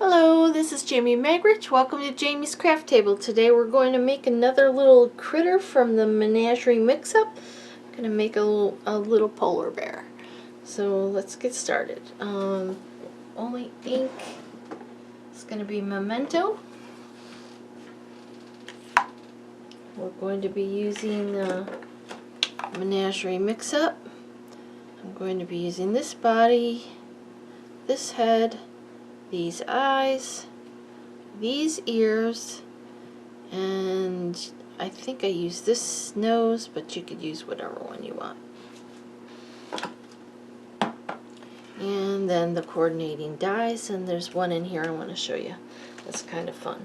Hello, this is Jamie Magritte. Welcome to Jamie's Craft Table. Today we're going to make another little critter from the Menagerie Mix Up. I'm going to make a little polar bear. So let's get started. Only ink is going to be Memento. We're going to be using the Menagerie Mix Up. I'm going to be using this body, this head, these eyes, these ears, and I think I used this nose, but you could use whatever one you want. And then the coordinating dies, and there's one in here I want to show you. That's kind of fun.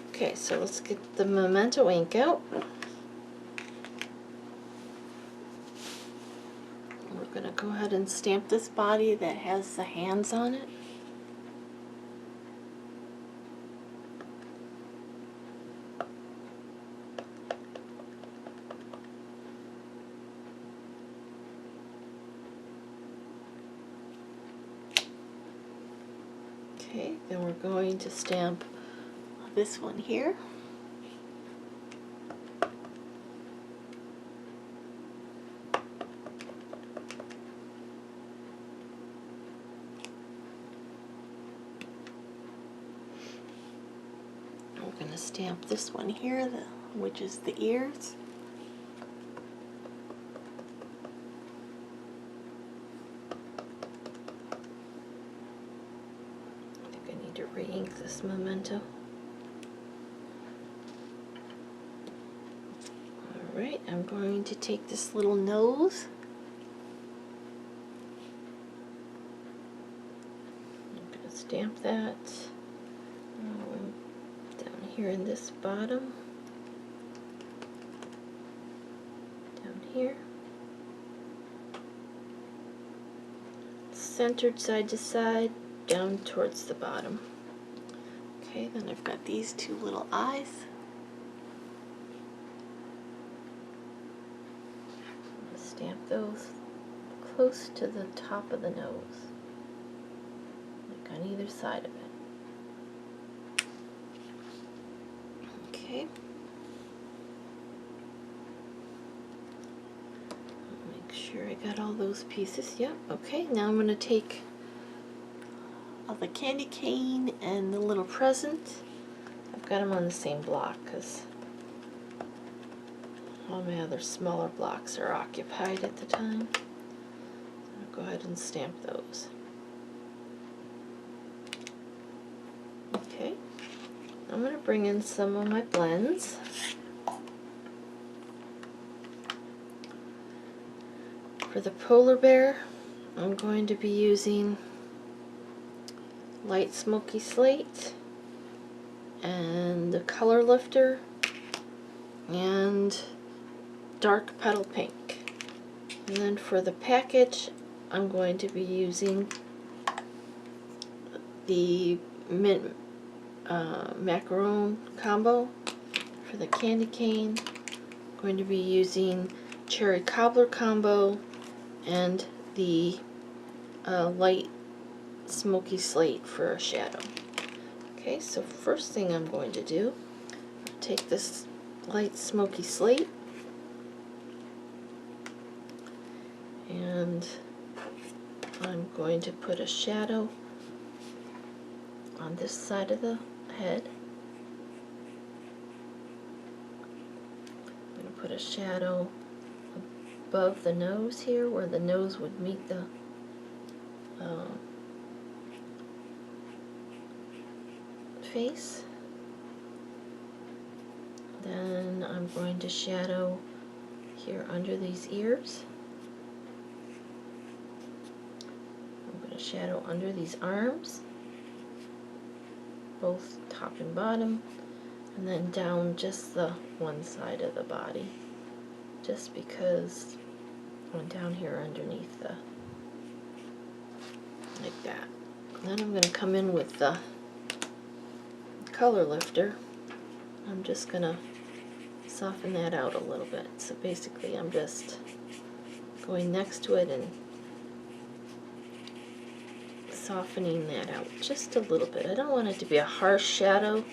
Okay, so let's get the Memento ink out. We're going to go ahead and stamp this body that has the hands on it. Okay, then we're going to stamp this one here. We're going to stamp this one here, which is the ears. To re-ink this Memento. Alright, I'm going to take this little nose. I'm going to stamp that down here in this bottom, down here, centered side to side, down towards the bottom. Okay, then I've got these two little eyes. I'm going to stamp those close to the top of the nose, like on either side of it. Okay. Make sure I got all those pieces. Yep, okay, now I'm going to take the candy cane and the little present. I've got them on the same block because all my other smaller blocks are occupied at the time. I'll go ahead and stamp those. Okay, I'm going to bring in some of my blends. For the polar bear, I'm going to be using light smoky slate and the color lifter and dark petal pink. And then for the package, I'm going to be using the mint macaron combo. For the candy cane, I'm going to be using cherry cobbler combo and the light smoky slate for a shadow. Okay, so first thing I'm going to do, take this light smoky slate and I'm going to put a shadow on this side of the head. I'm going to put a shadow above the nose here where the nose would meet the face. Then I'm going to shadow here under these ears. I'm going to shadow under these arms, both top and bottom, and then down just the one side of the body, just because I went down here underneath the, like that. And then I'm going to come in with the color lifter. I'm just going to soften that out a little bit. So basically I'm just going next to it and softening that out just a little bit. I don't want it to be a harsh shadow,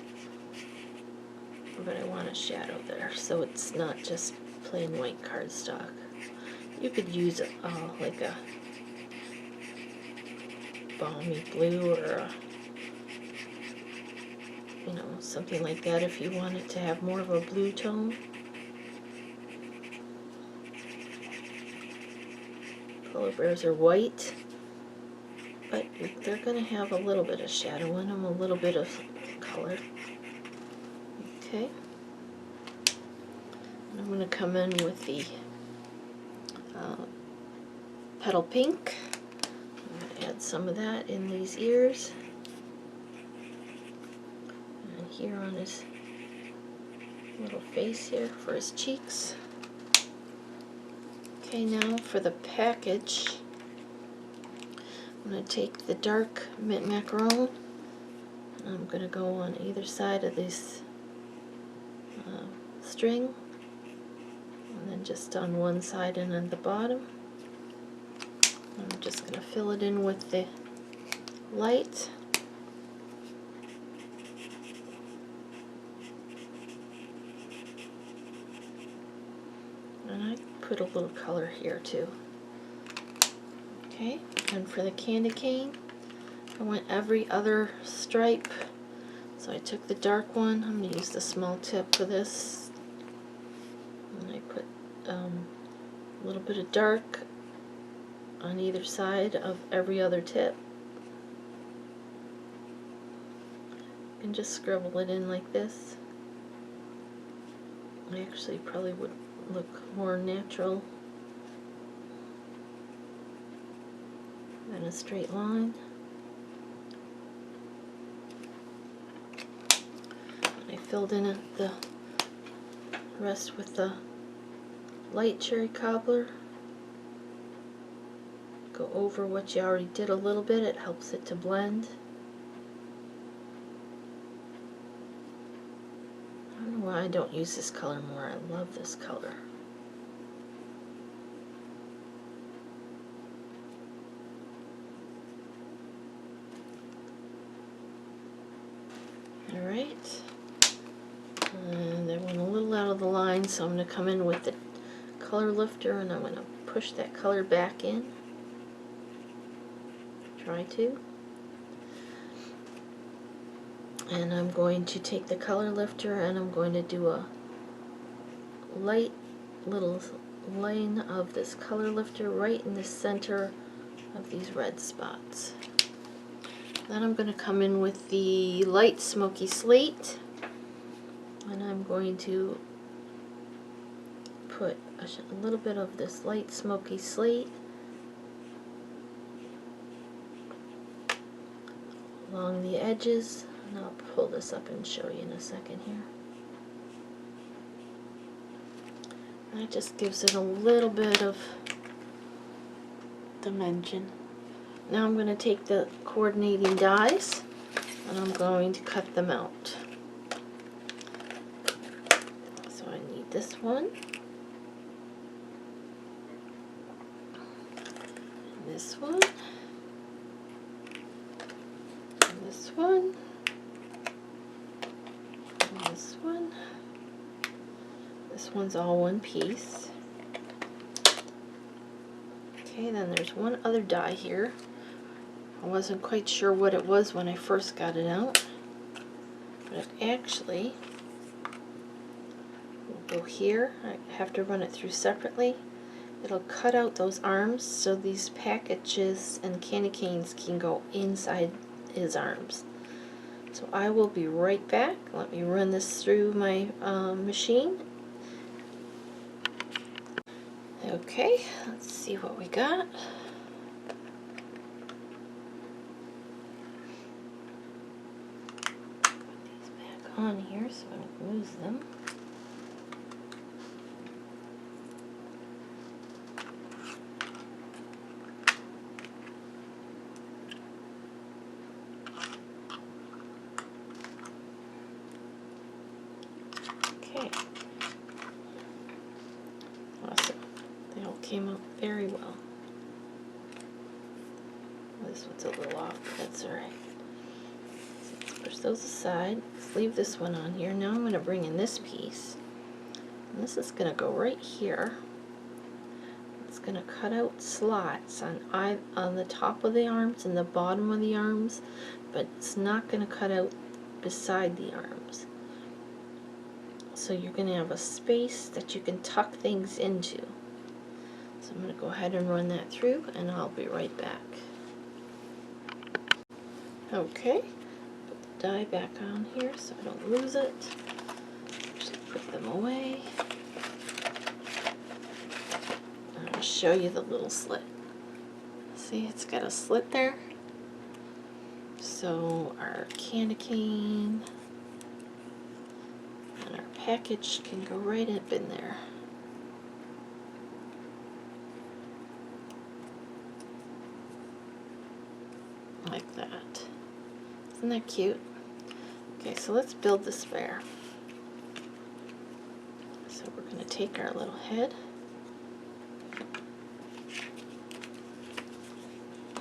but I want a shadow there so it's not just plain white cardstock. You could use like a balmy blue or a, you know, something like that if you want it to have more of a blue tone. Polar bears are white, but they're going to have a little bit of shadow in them, a little bit of color. Okay. And I'm going to come in with the petal pink. I'm going to add some of that in these ears. And here on his little face here for his cheeks. Okay, now for the package, I'm going to take the dark mint macaron, and I'm going to go on either side of this string, and then just on one side and on the bottom. I'm just going to fill it in with the light. And I put a little color here too. Okay, and for the candy cane, I went every other stripe. So I took the dark one. I'm going to use the small tip for this. And I put a little bit of dark on either side of every other tip. You can just scribble it in like this. I actually probably would look more natural than a straight line. I filled in the rest with the light cherry cobbler. Go over what you already did a little bit, it helps it to blend. I don't know why I don't use this color more. I love this color. Alright, and I went a little out of the line, so I'm going to come in with the color lifter and I'm going to push that color back in. Try to. And I'm going to take the color lifter and I'm going to do a light little line of this color lifter right in the center of these red spots. Then I'm going to come in with the light smoky slate, and I'm going to put a little bit of this light smoky slate along the edges, and I'll pull this up and show you in a second here. And that just gives it a little bit of dimension. Now I'm going to take the coordinating dies and I'm going to cut them out. So I need this one, and this one, and this one, and this one. This one's all one piece. Okay, then there's one other die here. I wasn't quite sure what it was when I first got it out, but it actually will go here. I have to run it through separately. It'll cut out those arms so these packages and candy canes can go inside his arms. So I will be right back. Let me run this through my machine. Okay, let's see what we got. On here so I don't lose them. Okay. Awesome. They all came out very well. This one's it's a little off, but that's alright. So let's push those aside. Let's leave this one on here. Now I'm going to bring in this piece. And this is going to go right here. It's going to cut out slots on the top of the arms and the bottom of the arms, but it's not going to cut out beside the arms. So you're going to have a space that you can tuck things into. So I'm going to go ahead and run that through, and I'll be right back. Okay, put the die back on here so I don't lose it. Just put them away. I'll show you the little slit. See, it's got a slit there. So our candy cane and our package can go right up in there. Like that. Isn't that cute? Okay, so let's build this bear. So we're going to take our little head.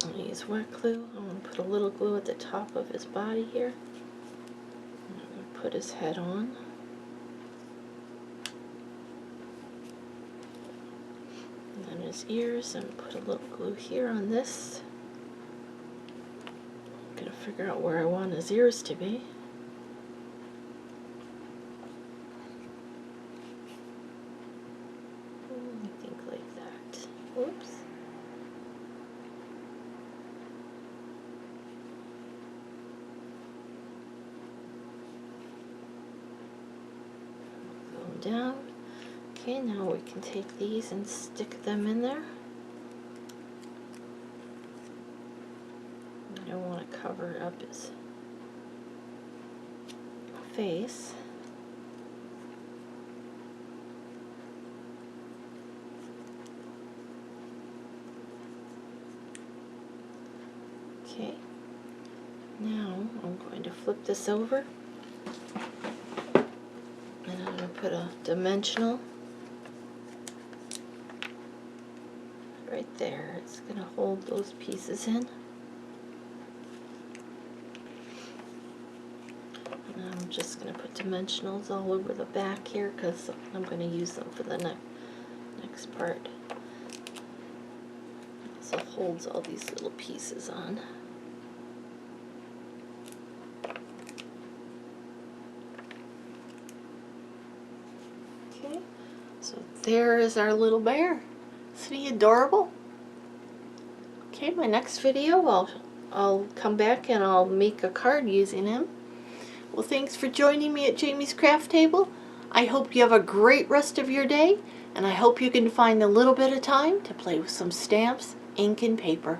I'm going to use wet glue. I'm going to put a little glue at the top of his body here. I'm going to put his head on. And then his ears, I'm going to put a little glue here on this. I'm going to figure out where I want his ears to be. I think like that. Whoops. Down. Okay, now we can take these and stick them in there. I don't want to cover up his face. Okay, now I'm going to flip this over. And I'm going to put a dimensional right there. It's going to hold those pieces in. And I'm just going to put dimensionals all over the back here because I'm going to use them for the next part. So it holds all these little pieces on. So there is our little bear. Isn't he adorable? Okay, my next video I'll come back and I'll make a card using him. Well, thanks for joining me at Jamie's Craft Table. I hope you have a great rest of your day, and I hope you can find a little bit of time to play with some stamps, ink, and paper.